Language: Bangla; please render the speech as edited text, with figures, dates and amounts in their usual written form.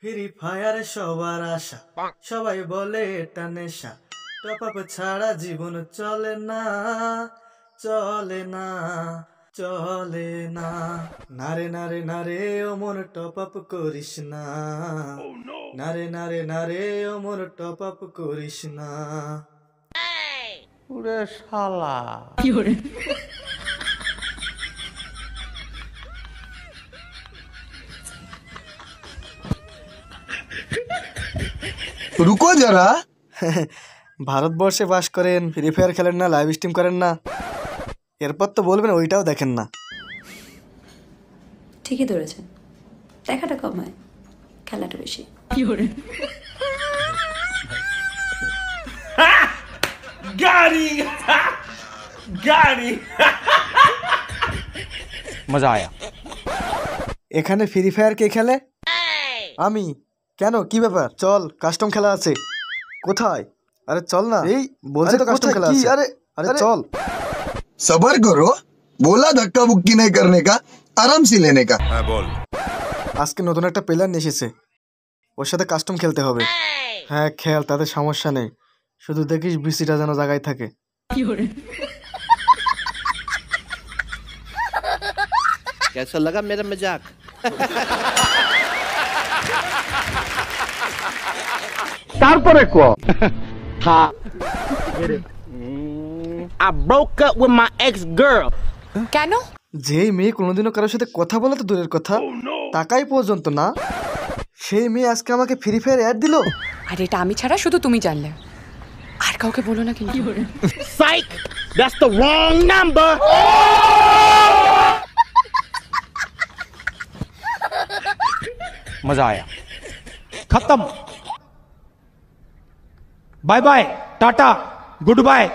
ফ্রি ফায়ার সবার আশা, সবাই বলে এটা নেশা। টপ আপ ছাড়া জীবন চলে না, চলে না, চলে না। নারে নারে নারে ও মন টপ আপ করিস না, নারে নারে নারে ও মন টপ আপ করিস না। ওরে শালা रुको जरा। ভারতবর্ষে বাস করেন, ফ্রি ফায়ার খেলেন না, লাইভ স্ট্রিম করেন না, এরপর তো বলবেন ওইটাও দেখেন না। ঠিকই ধরেছেন, দেখাটা কম হয়, খেলাটা বেশি। गाड़ी गाड़ी मजा आया। এখানে ফ্রি ফায়ার কে খেলে? আমি। কেন, কি ব্যাপার? চল, কাস্টম খেলা আছে। কোথায়? আরে চল না। এই বলছে তো কাস্টম খেলা আছে। আরে আরে চল। सबर करो, बोला धक्का बुक्की नहीं करने का, आराम से लेने का। আজকে নতুন একটা প্লেয়ার নিয়ে এসেছে, ওর সাথে কাস্টম খেলতে হবে। হ্যাঁ খেল, তাতে সমস্যা নেই, শুধু দেখিস বিসিটা যেন জায়গায় থাকে। कैसा लगा मेरा मजाक? তারপরে ক I broke up with my ex-girl. কেন? যেই মেয়ে কোনোদিনও কারোর সাথে কথা বলে তো দূরের কথা, টাকাই পর্যন্ত না, সেই মেয়ে আজকে আমাকে ফ্রি ফায়ার অ্যাড দিল। আর এটা আমি ছাড়া শুধু তুমি জানলে, আর কাউকে বলো না কিন্তু। Psych! That's the wrong number! मजा आया। खत्म। Bye bye, tata, good bye.